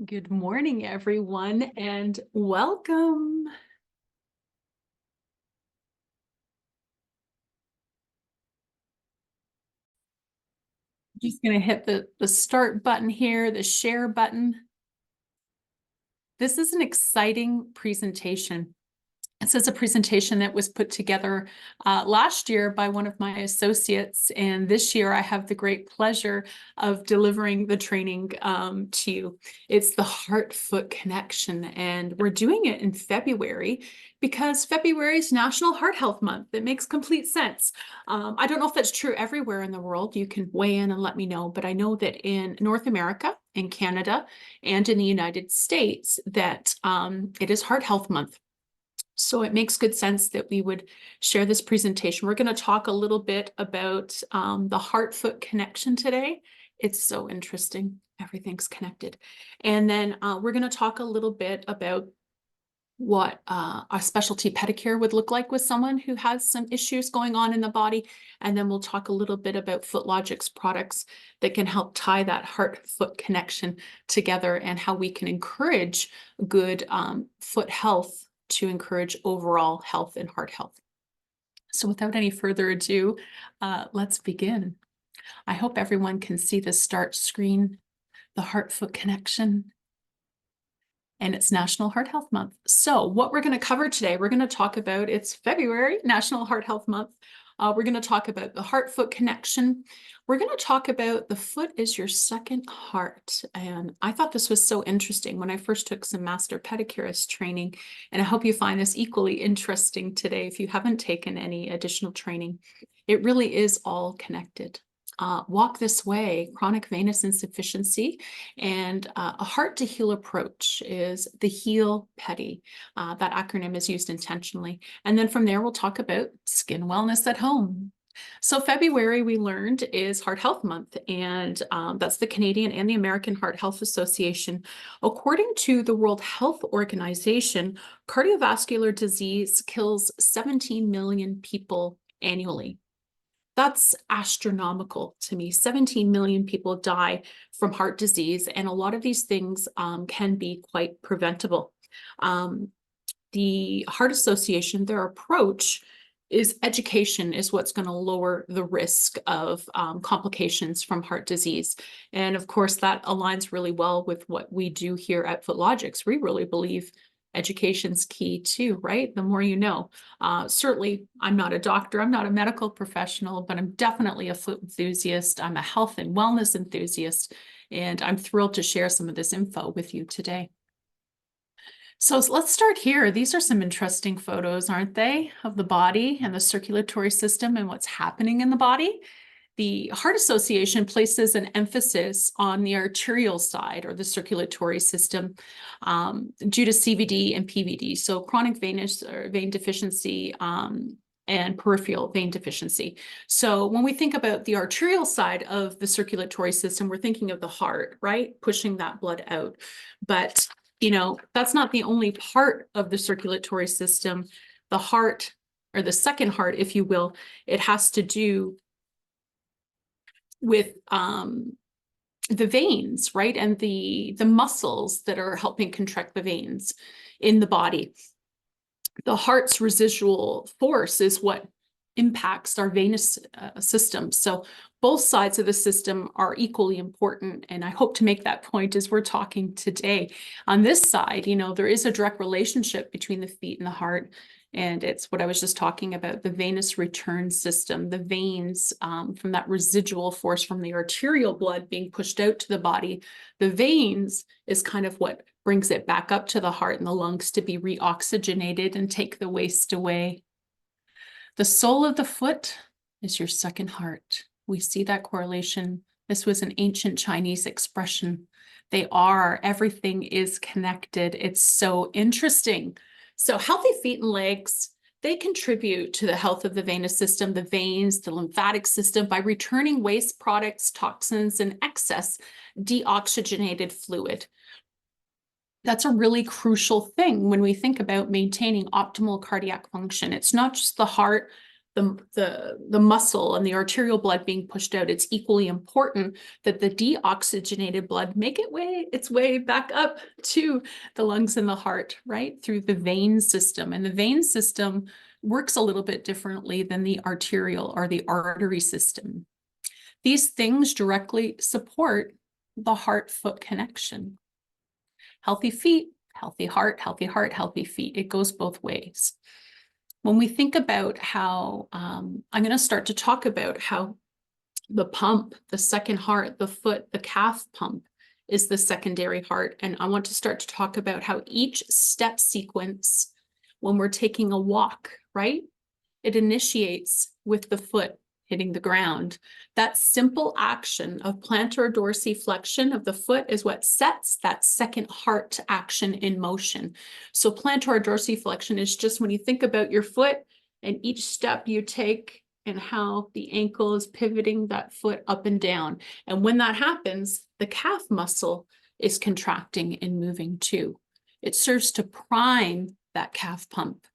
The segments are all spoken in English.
Good morning, everyone, and welcome. Just going to hit the start button here, the share button. This is an exciting presentation. This is a presentation that was put together last year by one of my associates, and this year I have the great pleasure of delivering the training to you. It's the heart-foot connection, and we're doing it in February because February is National Heart Health Month. It makes complete sense. I don't know if that's true everywhere in the world. You can weigh in and let me know, but I know that in North America, in Canada, and in the United States, that it is Heart Health Month. So it makes good sense that we would share this presentation. We're going to talk a little bit about the heart-foot connection today. It's so interesting. Everything's connected. And then we're going to talk a little bit about what a specialty pedicure would look like with someone who has some issues going on in the body. And then we'll talk a little bit about Footlogix products that can help tie that heart-foot connection together and how we can encourage good foot health to encourage overall health and heart health. So without any further ado, let's begin. I hope everyone can see the start screen, the heart-foot connection, and it's National Heart Health Month. So what we're going to cover today, we're going to talk about, it's February, National Heart Health Month. We're going to talk about the heart-foot connection. We're going to talk about the foot is your second heart. And I thought this was so interesting when I first took some master pedicurist training. And I hope you find this equally interesting today if you haven't taken any additional training. It really is all connected. Walk This Way, chronic venous insufficiency, and a heart to heal approach is the HEAL PEDI. That acronym is used intentionally. And then from there, we'll talk about skin wellness at home. So February, we learned, is Heart Health Month, and that's the Canadian and the American Heart Health Association. According to the World Health Organization, cardiovascular disease kills 17 million people annually. That's astronomical to me. 17 million people die from heart disease, and a lot of these things can be quite preventable. The Heart Association, their approach is education is what's going to lower the risk of complications from heart disease. And of course, that aligns really well with what we do here at Footlogix. We really believe education's key too, right? The more you know. Certainly, I'm not a doctor, I'm not a medical professional, but I'm definitely a foot enthusiast. I'm a health and wellness enthusiast, and I'm thrilled to share some of this info with you today. So let's start here. These are some interesting photos, aren't they, of the body and the circulatory system and what's happening in the body. The Heart Association places an emphasis on the arterial side or the circulatory system due to CVD and PVD, so chronic venous or vein deficiency and peripheral vein deficiency. So when we think about the arterial side of the circulatory system, we're thinking of the heart, right? Pushing that blood out. But, you know, that's not the only part of the circulatory system. The heart, or the second heart, if you will, it has to do with the veins, right? And the muscles that are helping contract the veins in the body. The heart's residual force is what impacts our venous system. So both sides of the system are equally important. And I hope to make that point as we're talking today. On this side, you know, there is a direct relationship between the feet and the heart. And it's what I was just talking about, the venous return system, the veins from that residual force from the arterial blood being pushed out to the body. The veins is kind of what brings it back up to the heart and the lungs to be reoxygenated and take the waste away. The sole of the foot is your second heart. We see that correlation. This was an ancient Chinese expression. They are, everything is connected. It's so interesting. So healthy feet and legs, they contribute to the health of the venous system, the veins, the lymphatic system by returning waste products, toxins, and excess deoxygenated fluid. That's a really crucial thing when we think about maintaining optimal cardiac function. It's not just the heart, the muscle and the arterial blood being pushed out, it's equally important that the deoxygenated blood make its way back up to the lungs and the heart, right? Through the vein system. And the vein system works a little bit differently than the arterial or the artery system. These things directly support the heart-foot connection. Healthy feet, healthy heart, healthy feet. It goes both ways. When we think about how, I'm going to start to talk about how the pump, the second heart, the foot, the calf pump is the secondary heart. And I want to start to talk about how each step sequence, when we're taking a walk, right? It initiates with the foot hitting the ground. That simple action of plantar dorsiflexion of the foot is what sets that second heart action in motion. So plantar dorsiflexion is just when you think about your foot and each step you take and how the ankle is pivoting that foot up and down. And when that happens, the calf muscle is contracting and moving too. It serves to prime that calf pump.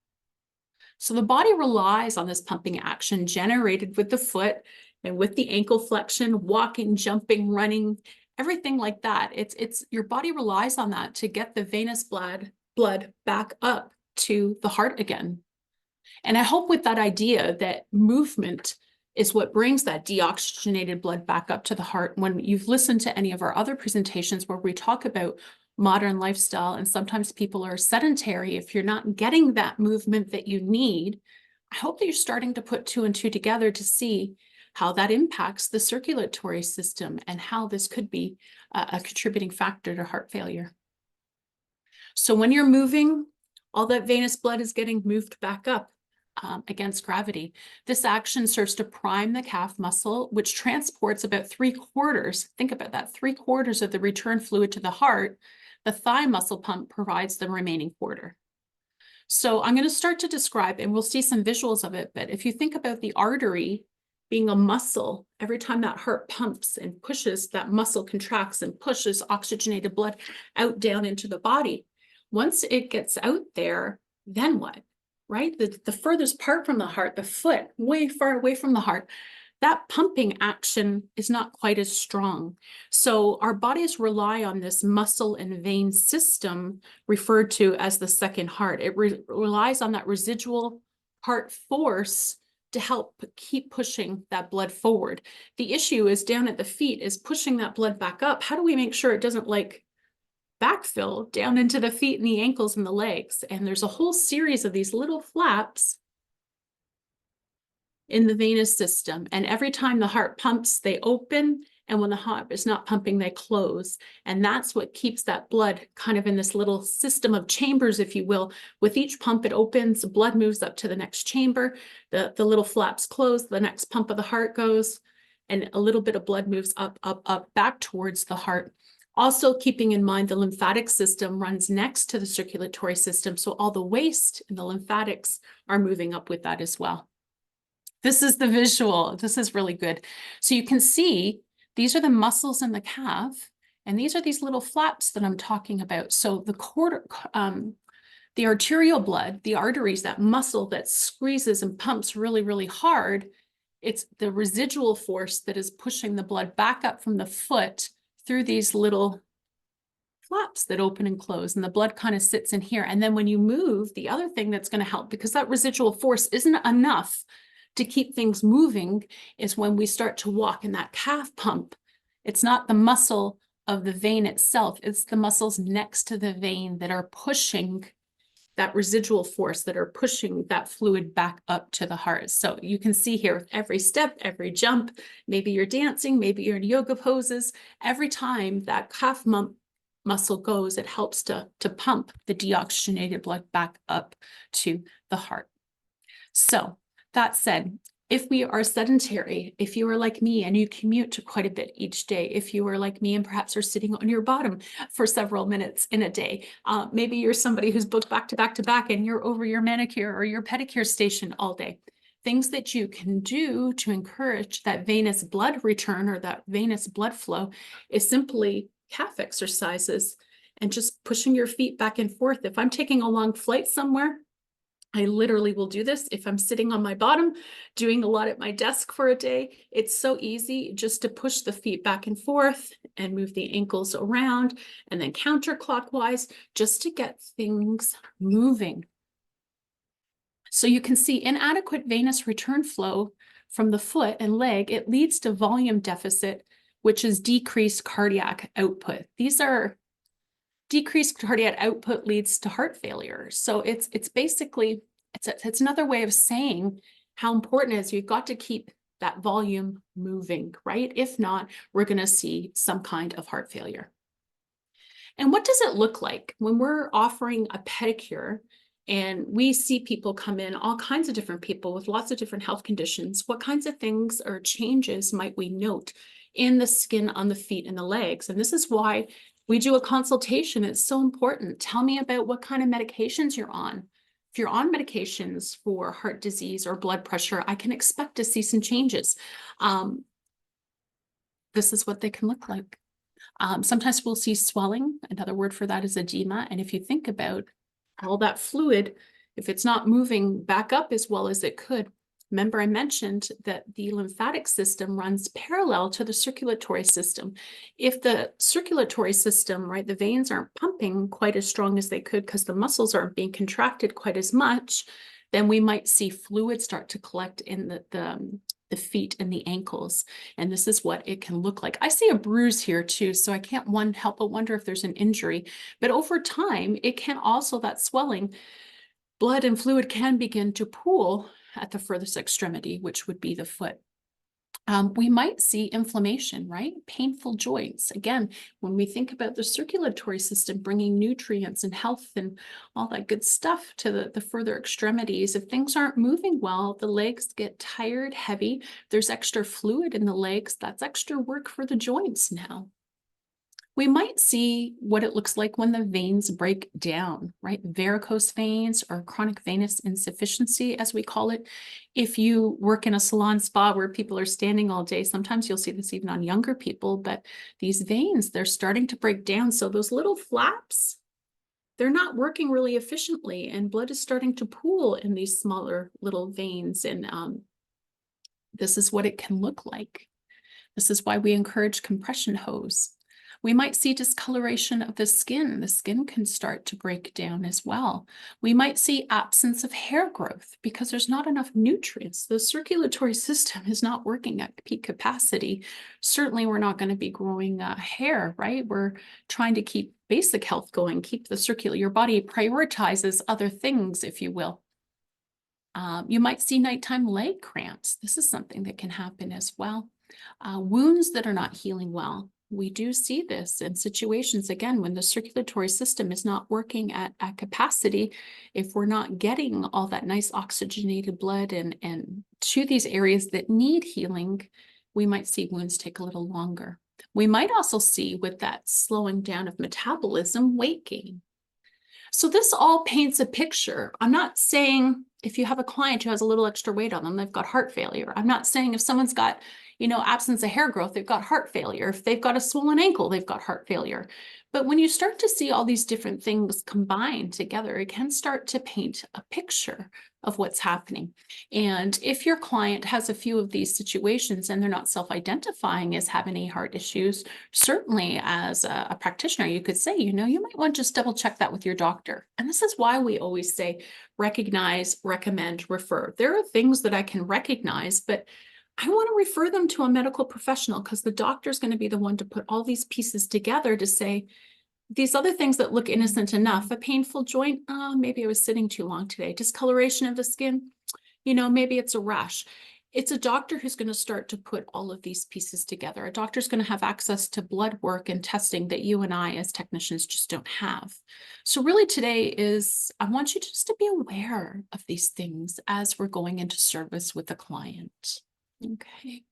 So the body relies on this pumping action generated with the foot and with the ankle flexion, walking, jumping, running, everything like that. Your body relies on that to get the venous blood back up to the heart again. And I hope with that idea that movement is what brings that deoxygenated blood back up to the heart. When you've listened to any of our other presentations where we talk about modern lifestyle, and sometimes people are sedentary, if you're not getting that movement that you need, I hope that you're starting to put two and two together to see how that impacts the circulatory system and how this could be a contributing factor to heart failure. So when you're moving, all that venous blood is getting moved back up against gravity. This action serves to prime the calf muscle, which transports about 3/4, think about that, 3/4 of the return fluid to the heart. The thigh muscle pump provides the remaining quarter. So I'm going to start to describe, and we'll see some visuals of it, but if you think about the artery being a muscle, every time that heart pumps and pushes, that muscle contracts and pushes oxygenated blood out down into the body. Once it gets out there, then what? Right? The furthest part from the heart, the foot, way far away from the heart, that pumping action is not quite as strong. So our bodies rely on this muscle and vein system referred to as the second heart. It relies on that residual heart force to help keep pushing that blood forward. The issue is down at the feet is pushing that blood back up. How do we make sure it doesn't backfill down into the feet and the ankles and the legs? And there's a whole series of these little flaps in the venous system. And every time the heart pumps, they open. And when the heart is not pumping, they close. And that's what keeps that blood kind of in this little system of chambers, if you will. With each pump, it opens, blood moves up to the next chamber. The little flaps close, the next pump of the heart goes, and a little bit of blood moves up, back towards the heart. Also keeping in mind the lymphatic system runs next to the circulatory system. So all the waste and the lymphatics are moving up with that as well. This is the visual. This is really good. So you can see these are the muscles in the calf, and these are these little flaps that I'm talking about. So the arterial blood, the arteries, that muscle that squeezes and pumps really, really hard, it's the residual force that is pushing the blood back up from the foot through these little flaps that open and close, and the blood kind of sits in here. And then when you move, the other thing that's going to help, because that residual force isn't enough to keep things moving, is when we start to walk in that calf pump. It's not the muscle of the vein itself, it's the muscles next to the vein that are pushing that residual force, that are pushing that fluid back up to the heart. So you can see here with every step, every jump, maybe you're dancing, maybe you're in yoga poses, every time that calf muscle goes, it helps to pump the deoxygenated blood back up to the heart. So that said, if we are sedentary, if you are like me and you commute to quite a bit each day, if you are like me and perhaps are sitting on your bottom for several minutes in a day, maybe you're somebody who's booked back to back to back and you're over your manicure or your pedicure station all day. Things that you can do to encourage that venous blood return or that venous blood flow is simply calf exercises and just pushing your feet back and forth. If I'm taking a long flight somewhere, I literally will do this if I'm sitting on my bottom, doing a lot at my desk for a day. It's so easy just to push the feet back and forth and move the ankles around and then counterclockwise just to get things moving. So you can see inadequate venous return flow from the foot and leg. It leads to volume deficit, which is decreased cardiac output. These are decreased cardiac output leads to heart failure. So it's basically, it's another way of saying how important it is. You've got to keep that volume moving, right? If not, we're going to see some kind of heart failure. And what does it look like when we're offering a pedicure and we see people come in, all kinds of different people with lots of different health conditions? What kinds of things or changes might we note in the skin on the feet and the legs? And this is why we do a consultation. It's so important. Tell me about what kind of medications you're on. If you're on medications for heart disease or blood pressure, I can expect to see some changes. This is what they can look like. Sometimes we'll see swelling. Another word for that is edema. And if you think about all that fluid, if it's not moving back up as well as it could, remember I mentioned that the lymphatic system runs parallel to the circulatory system. If the circulatory system, right, the veins aren't pumping quite as strong as they could because the muscles aren't being contracted quite as much, then we might see fluid start to collect in the feet and the ankles. And this is what it can look like. I see a bruise here too, so I can't help but wonder if there's an injury. But over time, it can also, that swelling, blood and fluid can begin to pool at the furthest extremity, which would be the foot. We might see inflammation, right? Painful joints. Again, when we think about the circulatory system bringing nutrients and health and all that good stuff to the further extremities, if things aren't moving well, the legs get tired, heavy. There's extra fluid in the legs. That's extra work for the joints now. We might see what it looks like when the veins break down, right? Varicose veins or chronic venous insufficiency, as we call it. If you work in a salon spa where people are standing all day, sometimes you'll see this even on younger people, but these veins, they're starting to break down. So those little flaps, they're not working really efficiently, and blood is starting to pool in these smaller little veins. And this is what it can look like. This is why we encourage compression hose. We might see discoloration of the skin. The skin can start to break down as well. We might see absence of hair growth because there's not enough nutrients. The circulatory system is not working at peak capacity. Certainly, we're not going to be growing hair, right? We're trying to keep basic health going, keep the your body prioritizes other things, if you will. You might see nighttime leg cramps. This is something that can happen as well. Wounds that are not healing well. We do see this in situations, again, when the circulatory system is not working at capacity. If we're not getting all that nice oxygenated blood and to these areas that need healing, we might see wounds take a little longer. We might also see, with that slowing down of metabolism, weight gain. So this all paints a picture. I'm not saying if you have a client who has a little extra weight on them, they've got heart failure. I'm not saying if someone's got, absence of hair growth, they've got heart failure. If they've got a swollen ankle, they've got heart failure. But when you start to see all these different things combined together, it can start to paint a picture of what's happening. And if your client has a few of these situations and they're not self-identifying as having any heart issues, certainly as a practitioner, you could say, you might want to just double check that with your doctor. And this is why we always say, recognize, recommend, refer. There are things that I can recognize, but I want to refer them to a medical professional because the doctor is going to be the one to put all these pieces together to say, these other things that look innocent enough, a painful joint, maybe I was sitting too long today. Discoloration of the skin, maybe it's a rash. It's a doctor who's going to start to put all of these pieces together. A doctor's going to have access to blood work and testing that you and I as technicians just don't have. So really today I want you just to be aware of these things as we're going into service with the client. Okay.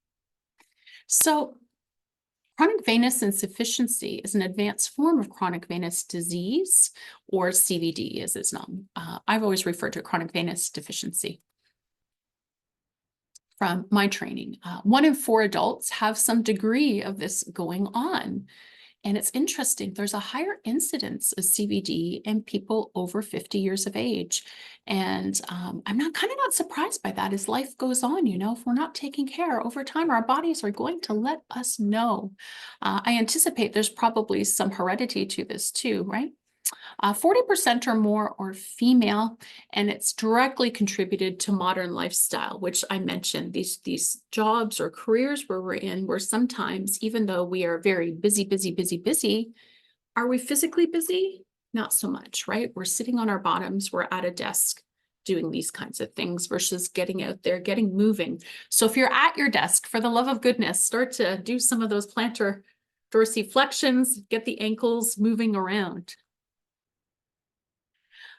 So chronic venous insufficiency is an advanced form of chronic venous disease, or CVD as it's known. I've always referred to chronic venous deficiency. From my training, 1 in 4 adults have some degree of this going on. And it's interesting, there's a higher incidence of CVD in people over 50 years of age. And I'm not surprised by that as life goes on. If we're not taking care over time, our bodies are going to let us know. I anticipate there's probably some heredity to this too, right? 40% or more are female, and it's directly contributed to modern lifestyle, which I mentioned. These jobs or careers where we're in, where sometimes, even though we are very busy, are we physically busy? Not so much, right? We're sitting on our bottoms, we're at a desk doing these kinds of things versus getting out there, getting moving. So if you're at your desk, for the love of goodness, start to do some of those plantar dorsiflexions, get the ankles moving around.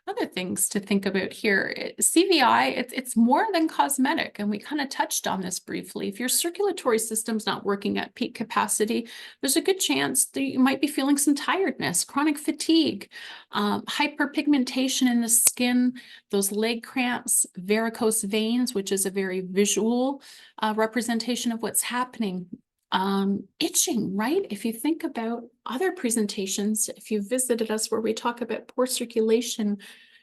Other things to think about here, CVI, it's more than cosmetic, and we kind of touched on this briefly. If your circulatory system's not working at peak capacity, there's a good chance that you might be feeling some tiredness, chronic fatigue, hyperpigmentation in the skin, those leg cramps, varicose veins, which is a very visual representation of what's happening. Itching, right? If you think about other presentations, if you visited us where we talk about poor circulation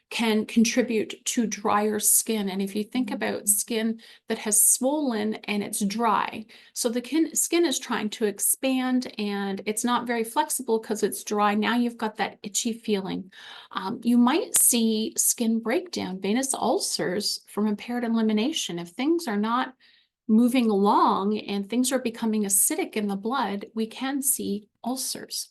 can contribute to drier skin. And if you think about skin that has swollen and it's dry, so the skin is trying to expand and it's not very flexible because it's dry. Now you've got that itchy feeling. You might see skin breakdown, venous ulcers from impaired elimination. If things are not moving along and things are becoming acidic in the blood, we can see ulcers.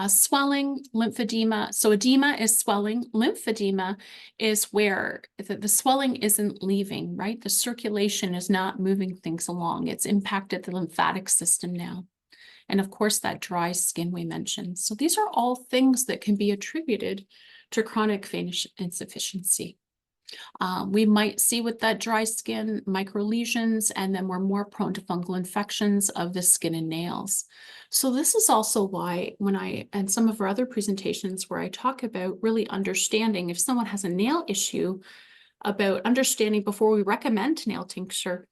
Swelling, lymphedema. So edema is swelling. Lymphedema is where the swelling isn't leaving, right? The circulation is not moving things along. It's impacted the lymphatic system now. And of course, that dry skin we mentioned. So these are all things that can be attributed to chronic venous insufficiency. We might see with that dry skin micro lesions, and then we're more prone to fungal infections of the skin and nails. So this is also why and some of our other presentations where I talk about really understanding if someone has a nail issue, about understanding before we recommend nail tincture,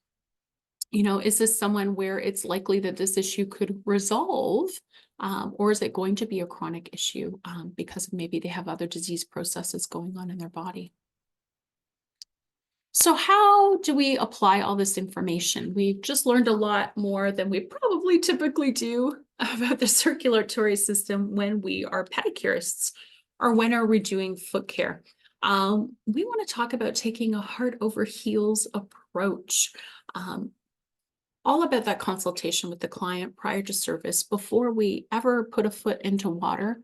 is this someone where it's likely that this issue could resolve? Or is it going to be a chronic issue because maybe they have other disease processes going on in their body? So how do we apply all this information? We've just learned a lot more than we probably typically do about the circulatory system when we are pedicurists or when are we doing foot care. We want to talk about taking a heart over heels approach. All about that consultation with the client prior to service before we ever put a foot into water.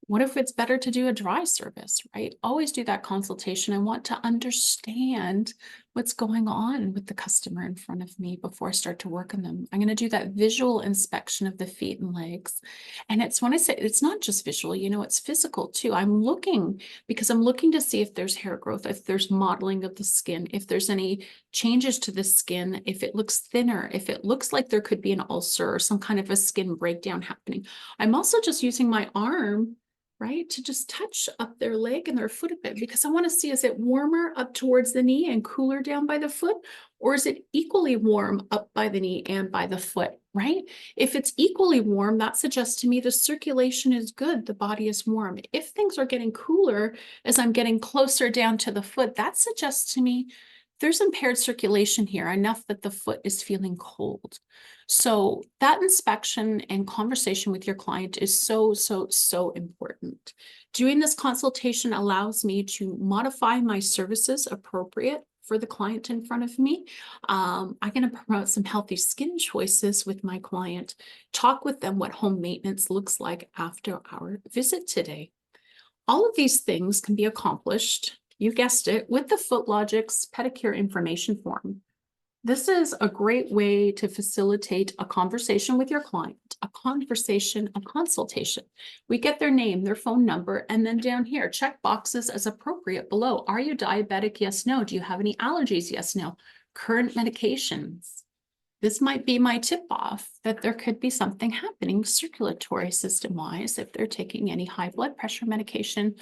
What if it's better to do a dry service, right? Always do that consultation. I want to understand what's going on with the customer in front of me before I start to work on them. I'm going to do that visual inspection of the feet and legs. And it's when I say it's not just visual, it's physical too. I'm looking to see if there's hair growth, if there's modeling of the skin, if there's any changes to the skin, if it looks thinner, if it looks like there could be an ulcer or some kind of a skin breakdown happening. I'm also just using my arm, right, to just touch up their leg and their foot a bit, because I want to see, is it warmer up towards the knee and cooler down by the foot? Or is it equally warm up by the knee and by the foot, right? If it's equally warm, that suggests to me the circulation is good, the body is warm. If things are getting cooler as I'm getting closer down to the foot, that suggests to me there's impaired circulation here, enough that the foot is feeling cold. So that inspection and conversation with your client is so, so, so important. Doing this consultation allows me to modify my services appropriate for the client in front of me. I'm going to promote some healthy skin choices with my client, talk with them what home maintenance looks like after our visit today. All of these things can be accomplished, you guessed it, with the Footlogix pedicure information form. This is a great way to facilitate a conversation with your client, a consultation. We get their name, their phone number, and then down here, check boxes as appropriate below. Are you diabetic? Yes, no. Do you have any allergies? Yes, no. Current medications. This might be my tip off that there could be something happening circulatory system-wise if they're taking any high blood pressure medication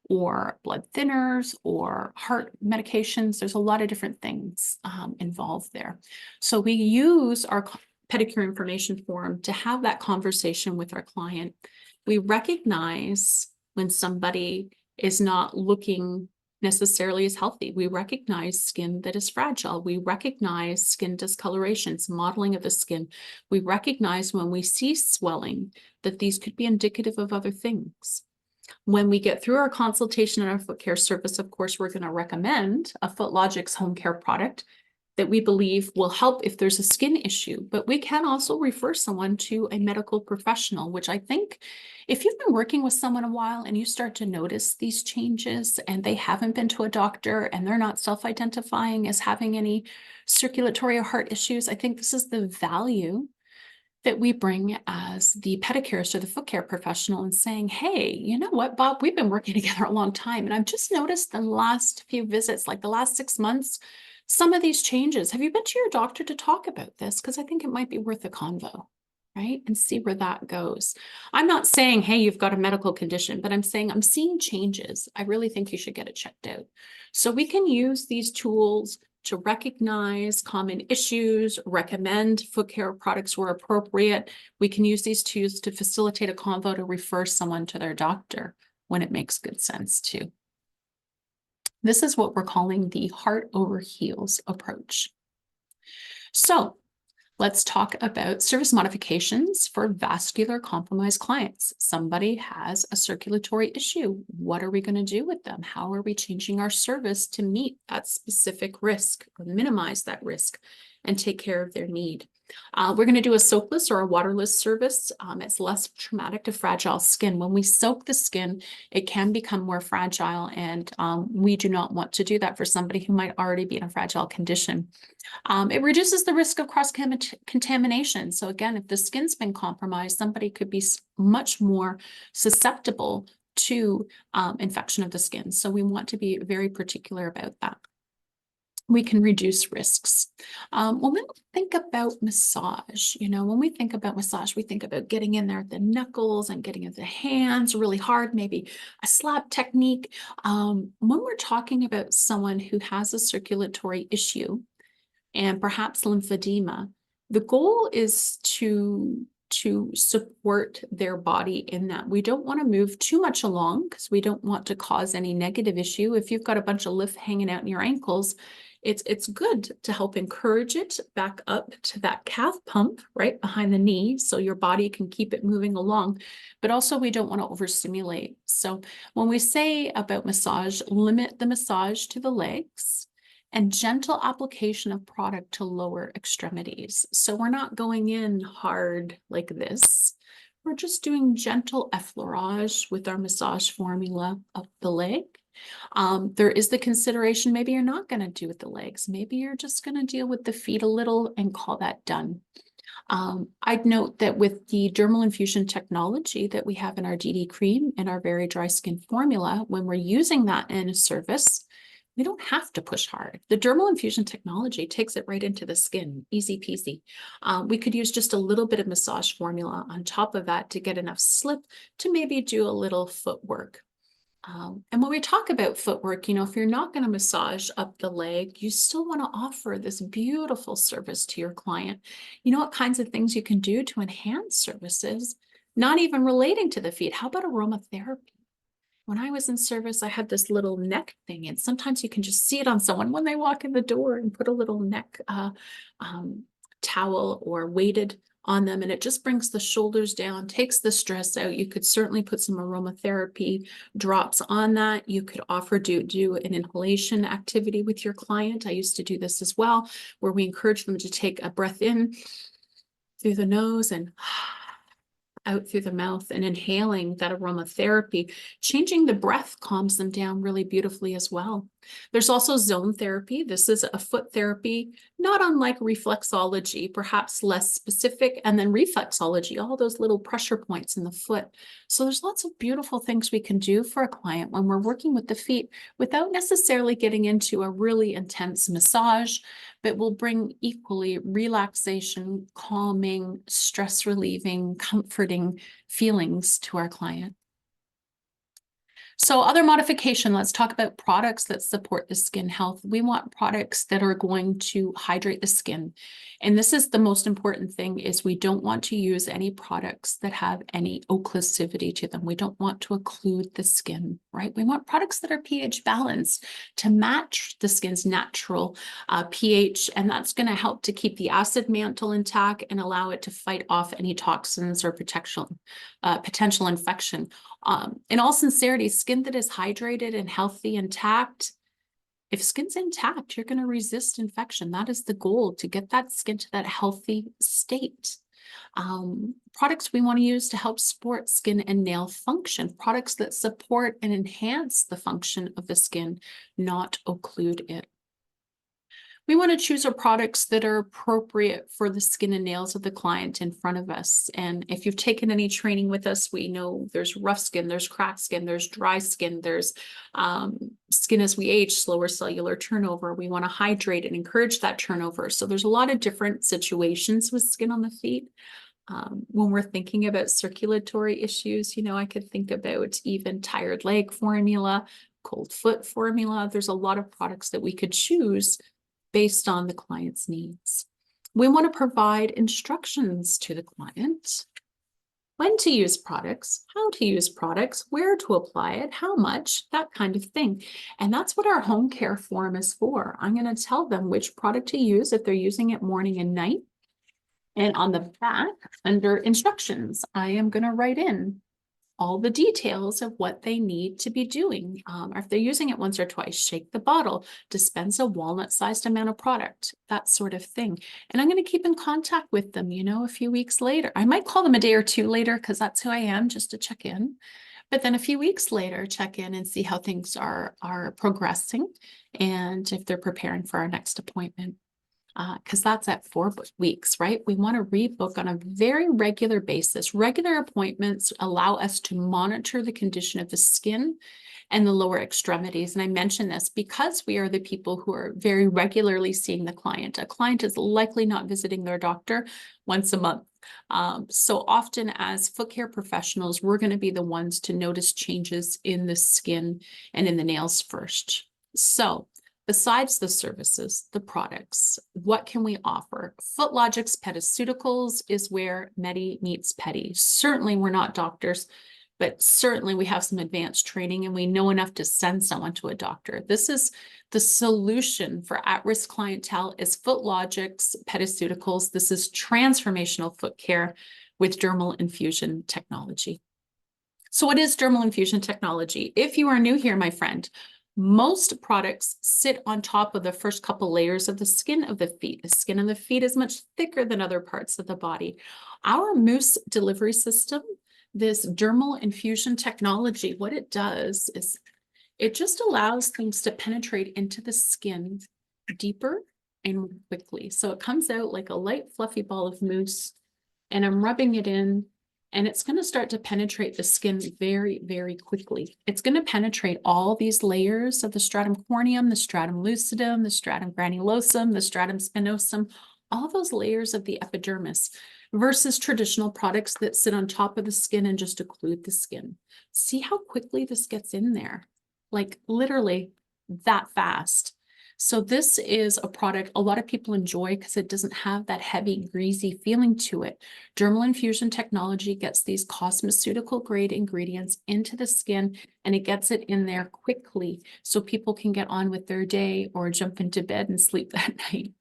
or blood thinners or heart medications. There's a lot of different things involved there. So we use our pedicure information form to have that conversation with our client. We recognize when somebody is not looking necessarily as healthy. We recognize skin that is fragile. We recognize skin discolorations, modeling of the skin. We recognize when we see swelling that these could be indicative of other things. When we get through our consultation and our foot care service, of course, we're going to recommend a Footlogix home care product that we believe will help if there's a skin issue, but we can also refer someone to a medical professional, which I think if you've been working with someone a while and you start to notice these changes and they haven't been to a doctor and they're not self-identifying as having any circulatory or heart issues, I think this is the value that we bring as the pedicurist or the foot care professional and saying, hey, you know what, Bob, we've been working together a long time. And I've just noticed the last few visits, like the last 6 months, some of these changes. Have you been to your doctor to talk about this? Because I think it might be worth a convo, right? And see where that goes. I'm not saying, hey, you've got a medical condition, but I'm saying I'm seeing changes. I really think you should get it checked out. So we can use these tools to recognize common issues, recommend foot care products where appropriate. We can use these tools to facilitate a convo to refer someone to their doctor when it makes good sense too. This is what we're calling the heart over heels approach. So let's talk about service modifications for vascular compromised clients. Somebody has a circulatory issue. What are we going to do with them? How are we changing our service to meet that specific risk or minimize that risk and take care of their need? We're going to do a soakless or a waterless service. It's less traumatic to fragile skin. When we soak the skin, it can become more fragile, and we do not want to do that for somebody who might already be in a fragile condition. It reduces the risk of cross-contamination. So again, if the skin's been compromised, somebody could be much more susceptible to infection of the skin. So we want to be very particular about that. We can reduce risks. When we think about massage, when we think about massage, we think about getting in there at the knuckles and getting into the hands really hard, maybe a slap technique. When we're talking about someone who has a circulatory issue and perhaps lymphedema, the goal is to support their body in that. We don't want to move too much along because we don't want to cause any negative issue. If you've got a bunch of lymph hanging out in your ankles, it's good to help encourage it back up to that calf pump right behind the knee so your body can keep it moving along. But also we don't want to overstimulate. So when we say about massage, limit the massage to the legs and gentle application of product to lower extremities. So we're not going in hard like this. We're just doing gentle effleurage with our massage formula of the leg. There is the consideration, maybe you're not going to do with the legs. Maybe you're just going to deal with the feet a little and call that done. I'd note that with the dermal infusion technology that we have in our DD cream and our very dry skin formula, when we're using that in a service, we don't have to push hard. The dermal infusion technology takes it right into the skin, easy peasy. We could use just a little bit of massage formula on top of that to get enough slip to maybe do a little footwork. And when we talk about footwork, if you're not going to massage up the leg, you still want to offer this beautiful service to your client. You know what kinds of things you can do to enhance services, not even relating to the feet. How about aromatherapy? When I was in service, I had this little neck thing, and sometimes you can just see it on someone when they walk in the door and put a little neck towel or weighted on them, and it just brings the shoulders down, takes the stress out. You could certainly put some aromatherapy drops on that. You could offer do an inhalation activity with your client. I used to do this as well, where we encourage them to take a breath in through the nose and out through the mouth, and inhaling that aromatherapy. Changing the breath calms them down really beautifully as well. There's also zone therapy. This is a foot therapy, not unlike reflexology, perhaps less specific, and then reflexology, all those little pressure points in the foot. So there's lots of beautiful things we can do for a client when we're working with the feet without necessarily getting into a really intense massage, but will bring equally relaxation, calming, stress relieving, comforting feelings to our client. So other modification, let's talk about products that support the skin health. We want products that are going to hydrate the skin. And this is the most important thing, is we don't want to use any products that have any occlusivity to them. We don't want to occlude the skin, right? We want products that are pH balanced to match the skin's natural pH, and that's going to help to keep the acid mantle intact and allow it to fight off any toxins or potential infection. In all sincerity, skin that is hydrated and healthy, intact, if skin's intact, you're going to resist infection. That is the goal, to get that skin to that healthy state. Products we want to use to help support skin and nail function, products that support and enhance the function of the skin, not occlude it. We want to choose our products that are appropriate for the skin and nails of the client in front of us. And if you've taken any training with us, we know there's rough skin, there's cracked skin, there's dry skin, there's skin as we age, slower cellular turnover. We want to hydrate and encourage that turnover. So there's a lot of different situations with skin on the feet. When we're thinking about circulatory issues, I could think about even tired leg formula, cold foot formula. There's a lot of products that we could choose based on the client's needs. We want to provide instructions to the client: when to use products, how to use products, where to apply it, how much, that kind of thing. And that's what our home care form is for. I'm going to tell them which product to use if they're using it morning and night. And on the back, under instructions, I am going to write in all the details of what they need to be doing. Or if they're using it once or twice, shake the bottle, dispense a walnut-sized amount of product, that sort of thing. And I'm going to keep in contact with them, a few weeks later. I might call them a day or two later, because that's who I am, just to check in. But then a few weeks later, check in and see how things are progressing, and if they're preparing for our next appointment. Because that's at 4 weeks, right? We want to rebook on a very regular basis. Regular appointments allow us to monitor the condition of the skin and the lower extremities. And I mention this because we are the people who are very regularly seeing the client. A client is likely not visiting their doctor once a month. So often as foot care professionals, we're going to be the ones to notice changes in the skin and in the nails first. So besides the services, the products, what can we offer? Footlogix Pediceuticals is where Medi meets Pedi. Certainly we're not doctors, but certainly we have some advanced training and we know enough to send someone to a doctor. This is the solution for at-risk clientele, is Footlogix Pediceuticals. This is transformational foot care with dermal infusion technology. So what is dermal infusion technology? If you are new here, my friend, most products sit on top of the first couple layers of the skin of the feet. The skin of the feet is much thicker than other parts of the body. Our mousse delivery system, this dermal infusion technology, what it does is it just allows things to penetrate into the skin deeper and quickly. So it comes out like a light, fluffy ball of mousse, and I'm rubbing it in. And it's going to start to penetrate the skin very, very quickly. It's going to penetrate all these layers of the stratum corneum, the stratum lucidum, the stratum granulosum, the stratum spinosum, all those layers of the epidermis, versus traditional products that sit on top of the skin and just occlude the skin. See how quickly this gets in there, like literally that fast. So this is a product a lot of people enjoy because it doesn't have that heavy, greasy feeling to it. Dermal infusion technology gets these cosmeceutical grade ingredients into the skin, and it gets it in there quickly so people can get on with their day or jump into bed and sleep that night.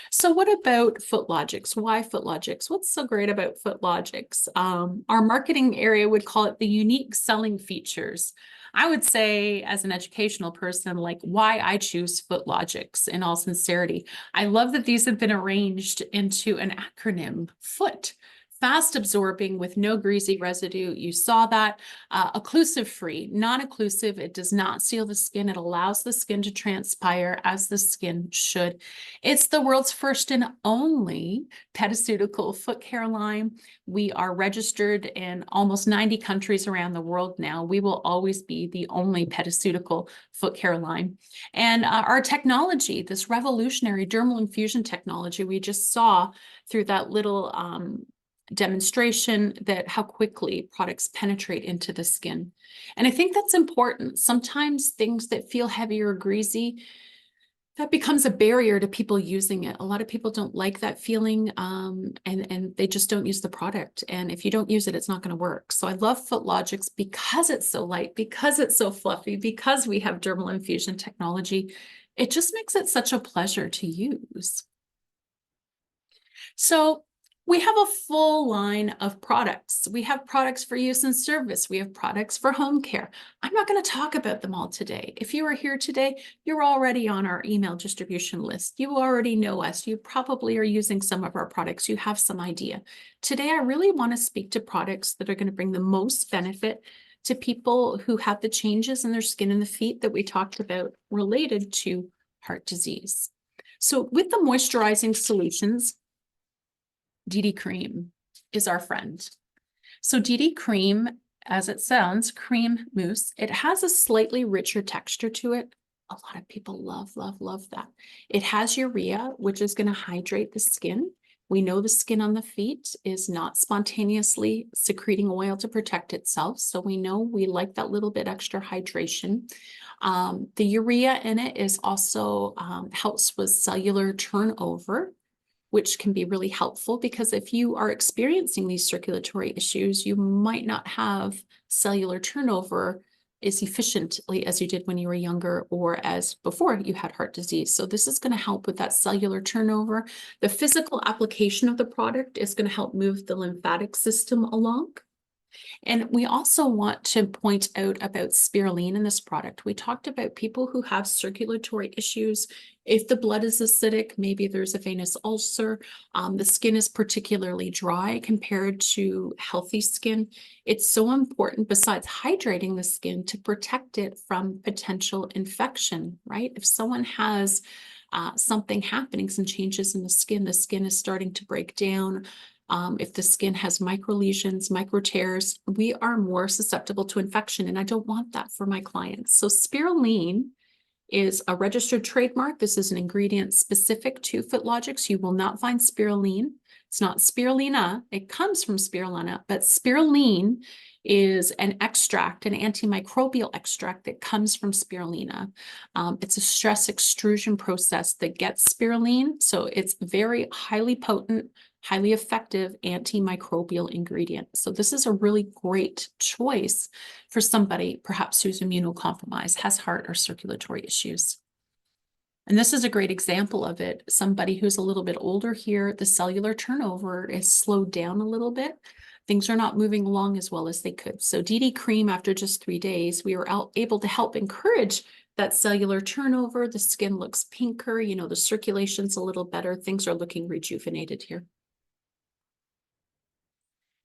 So what about Footlogix? Why Footlogix? What's so great about Footlogix? Our marketing area would call it the unique selling features. I would say, as an educational person, like why I choose Footlogix, in all sincerity. I love that these have been arranged into an acronym: FOOT. Fast absorbing with no greasy residue. You saw that. Occlusive free, non-occlusive. It does not seal the skin. It allows the skin to transpire as the skin should. It's the world's first and only pediceutical foot care line. We are registered in almost 90 countries around the world now. We will always be the only pediceutical foot care line. And our technology, this revolutionary dermal infusion technology we just saw through that little demonstration that how quickly products penetrate into the skin. And I think that's important. Sometimes things that feel heavy or greasy, that becomes a barrier to people using it. A lot of people don't like that feeling, and they just don't use the product. And if you don't use it, it's not going to work. So I love Footlogix because it's so light, because it's so fluffy, because we have dermal infusion technology. It just makes it such a pleasure to use. So we have a full line of products. We have products for use in service. We have products for home care. I'm not going to talk about them all today. If you are here today, you're already on our email distribution list. You already know us. You probably are using some of our products. You have some idea. Today, I really want to speak to products that are going to bring the most benefit to people who have the changes in their skin and the feet that we talked about related to heart disease. So with the moisturizing solutions, DD Cream is our friend. So DD Cream, as it sounds, cream mousse, it has a slightly richer texture to it. A lot of people love, love, love that. It has urea, which is going to hydrate the skin. We know the skin on the feet is not spontaneously secreting oil to protect itself. So we know we like that little bit extra hydration. The urea in it is also helps with cellular turnover, which can be really helpful because if you are experiencing these circulatory issues, you might not have cellular turnover as efficiently as you did when you were younger or as before you had heart disease. So this is going to help with that cellular turnover. The physical application of the product is going to help move the lymphatic system along. And we also want to point out about spirulina in this product. We talked about people who have circulatory issues. If the blood is acidic, maybe there's a venous ulcer, the skin is particularly dry compared to healthy skin. It's so important, besides hydrating the skin, to protect it from potential infection, right? If someone has something happening, some changes in the skin is starting to break down. If the skin has micro lesions, micro tears, we are more susceptible to infection, and I don't want that for my clients. So spirulina is a registered trademark. This is an ingredient specific to Footlogix. You will not find spirulina. It's not spirulina. It comes from spirulina, but spirulina is an extract, an antimicrobial extract that comes from spirulina. It's a stress extrusion process that gets spirulina, so it's very highly potent, highly effective antimicrobial ingredient. So this is a really great choice for somebody perhaps who's immunocompromised, has heart or circulatory issues. And this is a great example of it. Somebody who's a little bit older here, the cellular turnover is slowed down a little bit. Things are not moving along as well as they could. So DD Cream, after just 3 days, we were able to help encourage that cellular turnover. The skin looks pinker, you know, the circulation's a little better. Things are looking rejuvenated here.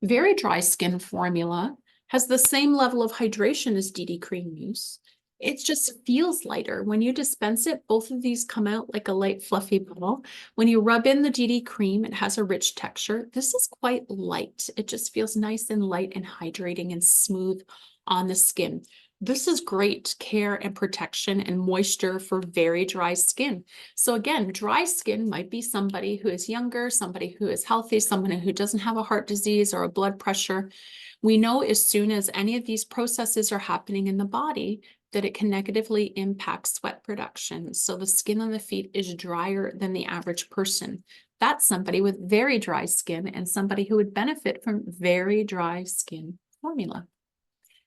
Very dry skin formula has the same level of hydration as DD Cream mousse. It just feels lighter. When you dispense it, both of these come out like a light, fluffy ball. When you rub in the DD Cream, it has a rich texture. This is quite light. It just feels nice and light and hydrating and smooth on the skin. This is great care and protection and moisture for very dry skin. So again, dry skin might be somebody who is younger, somebody who is healthy, someone who doesn't have a heart disease or a blood pressure. We know as soon as any of these processes are happening in the body that it can negatively impact sweat production. So the skin on the feet is drier than the average person. That's somebody with very dry skin and somebody who would benefit from very dry skin formula.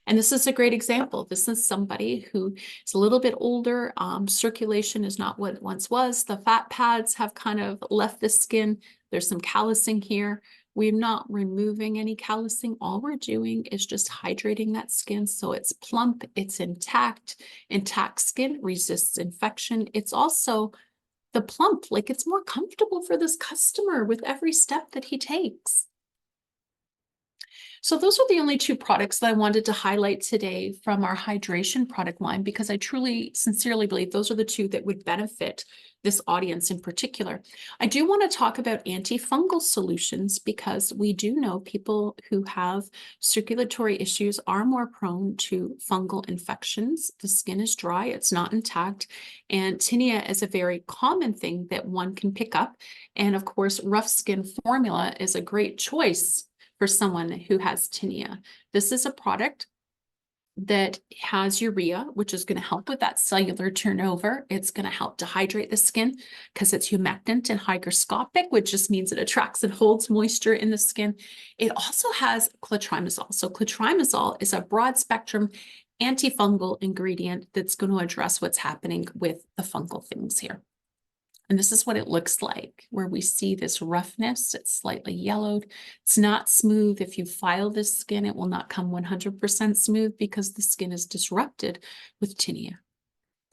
And this is a great example. This is somebody who is a little bit older. Circulation is not what it once was. The fat pads have kind of left the skin. There's some callousing here. We're not removing any callousing. All we're doing is just hydrating that skin so it's plump, it's intact. Intact skin resists infection. It's also the plump, like it's more comfortable for this customer with every step that he takes. So those are the only 2 products that I wanted to highlight today from our hydration product line, because I truly, sincerely believe those are the 2 that would benefit this audience in particular. I do want to talk about antifungal solutions because we do know people who have circulatory issues are more prone to fungal infections. The skin is dry, it's not intact, and tinea is a very common thing that one can pick up. And of course, rough skin formula is a great choice for someone who has tinea. This is a product that has urea, which is going to help with that cellular turnover. It's going to help to hydrate the skin because it's humectant and hygroscopic, which just means it attracts and holds moisture in the skin. It also has clotrimazole. So clotrimazole is a broad spectrum antifungal ingredient that's going to address what's happening with the fungal things here. And this is what it looks like, where we see this roughness. It's slightly yellowed. It's not smooth. If you file this skin, it will not come 100% smooth because the skin is disrupted with tinea.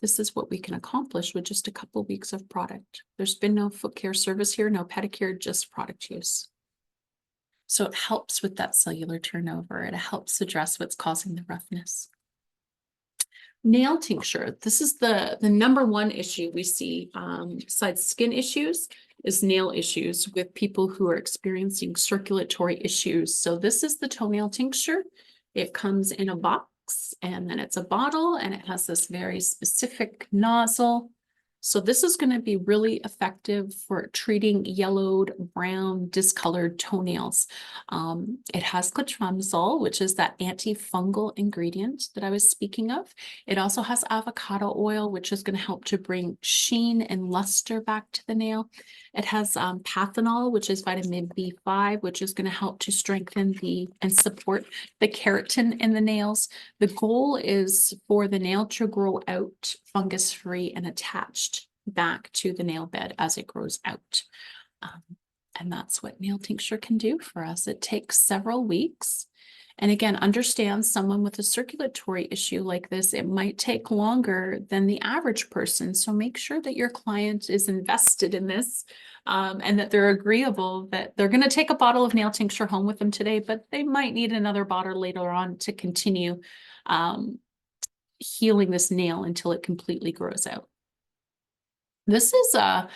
This is what we can accomplish with just a couple of weeks of product. There's been no foot care service here, no pedicure, just product use. So it helps with that cellular turnover. It helps address what's causing the roughness. Nail tincture. This is the number one issue we see besides skin issues is nail issues with people who are experiencing circulatory issues. So this is the toenail tincture. It comes in a box and then it's a bottle and it has this very specific nozzle. So this is going to be really effective for treating yellowed, brown, discolored toenails. It has clotrimazole, which is that antifungal ingredient that I was speaking of. It also has avocado oil, which is going to help to bring sheen and luster back to the nail. It has pathanol, which is vitamin B5, which is going to help to strengthen and support the keratin in the nails. The goal is for the nail to grow out fungus-free and attached back to the nail bed as it grows out. And that's what nail tincture can do for us. It takes several weeks. And again, understand someone with a circulatory issue like this, it might take longer than the average person. So make sure that your client is invested in this and that they're agreeable that they're going to take a bottle of nail tincture home with them today, but they might need another bottle later on to continue healing this nail until it completely grows out. This is a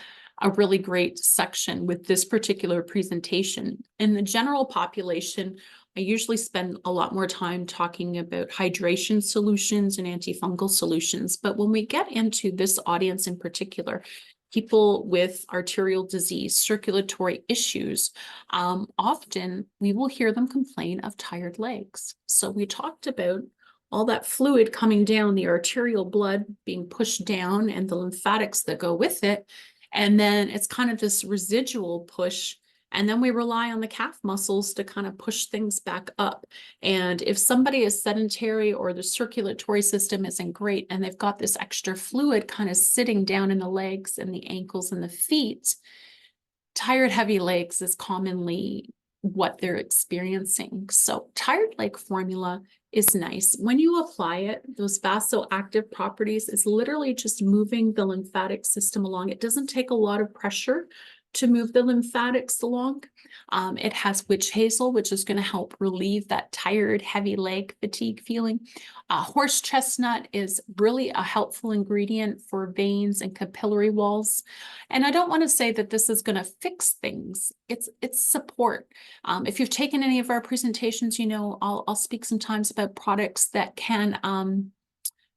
really great section with this particular presentation. In the general population, I usually spend a lot more time talking about hydration solutions and antifungal solutions. But when we get into this audience in particular, people with arterial disease, circulatory issues, often we will hear them complain of tired legs. So we talked about all that fluid coming down, the arterial blood being pushed down and the lymphatics that go with it. And then it's kind of this residual push. And then we rely on the calf muscles to kind of push things back up. And if somebody is sedentary or the circulatory system isn't great and they've got this extra fluid kind of sitting down in the legs and the ankles and the feet, tired, heavy legs is commonly what they're experiencing. So tired leg formula is nice. When you apply it, those vasoactive properties is literally just moving the lymphatic system along. It doesn't take a lot of pressure to move the lymphatics along. It has witch hazel, which is going to help relieve that tired, heavy leg fatigue feeling. Horse chestnut is really a helpful ingredient for veins and capillary walls. And I don't want to say that this is going to fix things. It's support. If you've taken any of our presentations, you know, I'll speak sometimes about products that can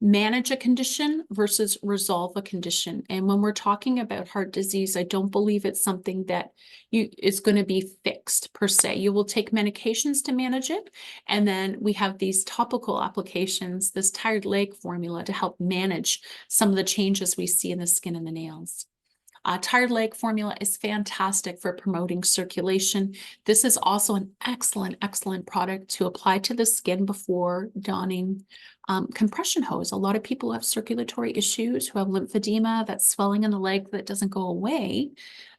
manage a condition versus resolve a condition. And when we're talking about heart disease, I don't believe it's something that is going to be fixed per se. You will take medications to manage it. And then we have these topical applications, this tired leg formula to help manage some of the changes we see in the skin and the nails. Tired leg formula is fantastic for promoting circulation. This is also an excellent, excellent product to apply to the skin before donning compression hose. A lot of people have circulatory issues who have lymphedema, that swelling in the leg that doesn't go away.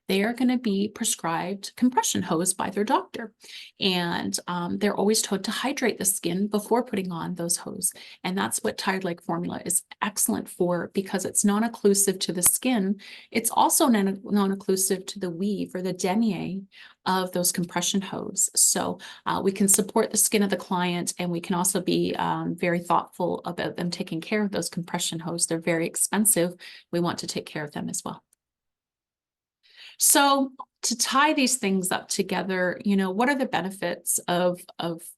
They are going to be prescribed compression hose by their doctor. And they're always told to hydrate the skin before putting on those hose. And that's what tired leg formula is excellent for because it's non-occlusive to the skin. It's also non-occlusive to the weave or the denier of those compression hose. So we can support the skin of the client and we can also be very thoughtful about them taking care of those compression hose. They're very expensive. We want to take care of them as well. So to tie these things up together, you know, what are the benefits of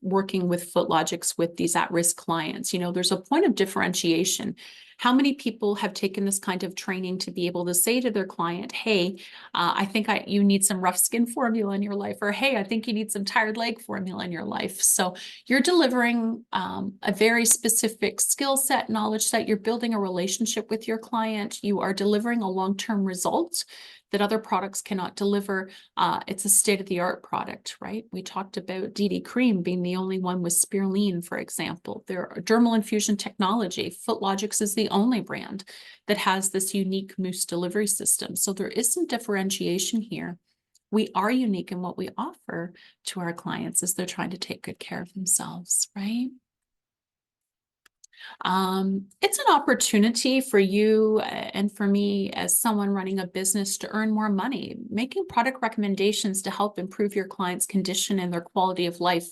working with Footlogix with these at-risk clients? You know, there's a point of differentiation. How many people have taken this kind of training to be able to say to their client, hey, I think you need some rough skin formula in your life, or hey, I think you need some tired leg formula in your life. So you're delivering a very specific skill set, knowledge set. You're building a relationship with your client. You are delivering a long-term result that other products cannot deliver. It's a state-of-the-art product, right? We talked about DD Cream being the only one with spirulina, for example. Their dermal infusion technology. Footlogix is the only brand that has this unique mousse delivery system. So there is some differentiation here. We are unique in what we offer to our clients as they're trying to take good care of themselves, right? It's an opportunity for you and for me as someone running a business to earn more money, making product recommendations to help improve your client's condition and their quality of life.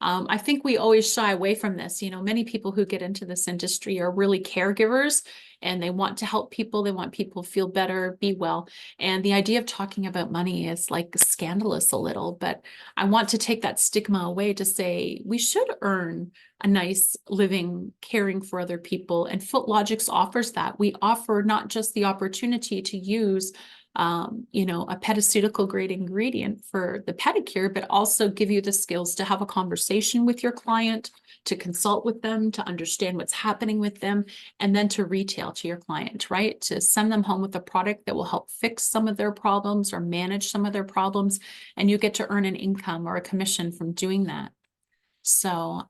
I think we always shy away from this. You know, many people who get into this industry are really caregivers and they want to help people. They want people to feel better, be well. And the idea of talking about money is like scandalous a little, but I want to take that stigma away to say we should earn a nice living caring for other people. And Footlogix offers that. We offer not just the opportunity to use you know, a pediceutical grade ingredient for the pedicure, but also give you the skills to have a conversation with your client, to consult with them, to understand what's happening with them, and then to retail to your client, right? To send them home with a product that will help fix some of their problems or manage some of their problems, and you get to earn an income or a commission from doing that. So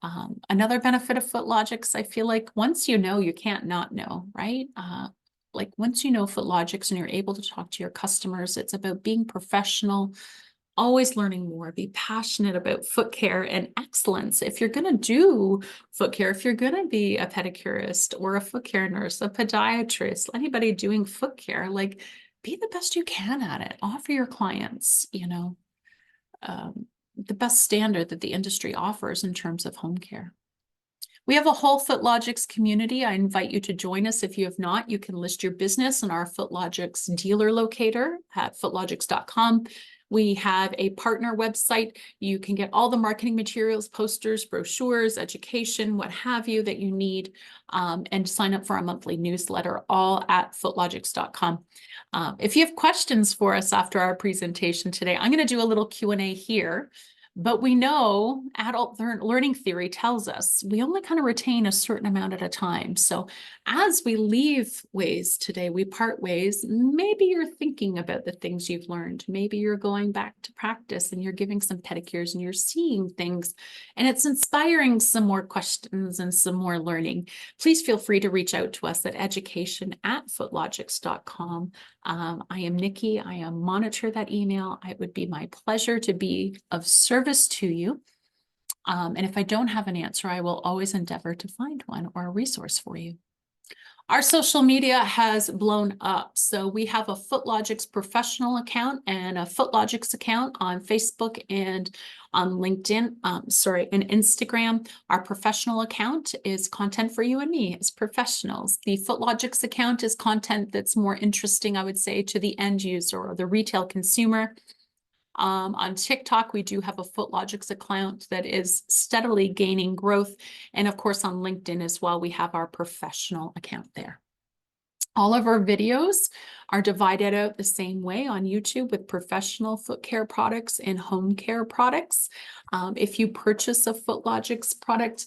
another benefit of Footlogix, I feel like once you know, you can't not know, right? Like once you know Footlogix and you're able to talk to your customers, it's about being professional, always learning more, be passionate about foot care and excellence. If you're going to do foot care, if you're going to be a pedicurist or a foot care nurse, a podiatrist, anybody doing foot care, like be the best you can at it. Offer your clients, you know, the best standard that the industry offers in terms of home care. We have a whole Footlogix community. I invite you to join us. If you have not, you can list your business in our Footlogix dealer locator at footlogix.com. We have a partner website. You can get all the marketing materials, posters, brochures, education, what have you that you need, and sign up for our monthly newsletter, all at footlogix.com. If you have questions for us after our presentation today, I'm going to do a little Q&A here. But we know adult learning theory tells us we only kind of retain a certain amount at a time. So as we leave ways today, we part ways. Maybe you're thinking about the things you've learned. Maybe you're going back to practice and you're giving some pedicures and you're seeing things and it's inspiring some more questions and some more learning. Please feel free to reach out to us at education@footlogix.com. I am Nikki. I monitor that email. It would be my pleasure to be of service to you. And if I don't have an answer, I will always endeavor to find one or a resource for you. Our social media has blown up. So we have a Footlogix professional account and a Footlogix account on Facebook and on LinkedIn, and Instagram. Our professional account is content for you and me as professionals. The Footlogix account is content that's more interesting, I would say, to the end user or the retail consumer. On TikTok, we do have a Footlogix account that is steadily gaining growth. And of course, on LinkedIn as well, we have our professional account there. All of our videos are divided out the same way on YouTube with professional foot care products and home care products. If you purchase a Footlogix product,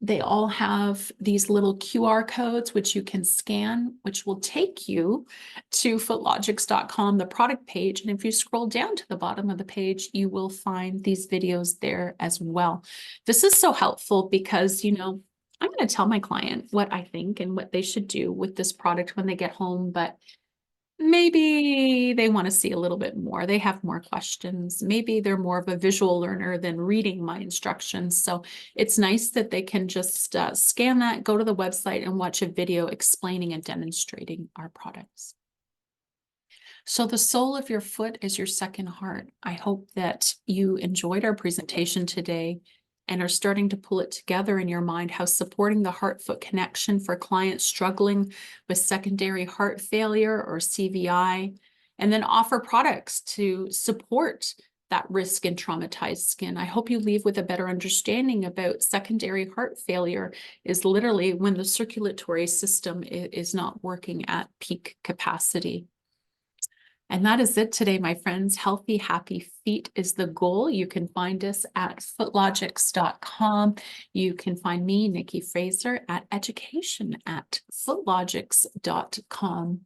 they all have these little QR codes, which you can scan, which will take you to footlogix.com, the product page. And if you scroll down to the bottom of the page, you will find these videos there as well. This is so helpful because, you know, I'm going to tell my client what I think and what they should do with this product when they get home, but maybe they want to see a little bit more. They have more questions. Maybe they're more of a visual learner than reading my instructions. So it's nice that they can just scan that, go to the website and watch a video explaining and demonstrating our products. So the sole of your foot is your second heart. I hope that you enjoyed our presentation today and are starting to pull it together in your mind, how supporting the heart-foot connection for clients struggling with secondary heart failure or CVI, and then offer products to support that risk in traumatized skin. I hope you leave with a better understanding about secondary heart failure is literally when the circulatory system is not working at peak capacity. And that is it today, my friends. Healthy, happy feet is the goal. You can find us at footlogix.com. You can find me, Nikki Fraser, at education@footlogix.com.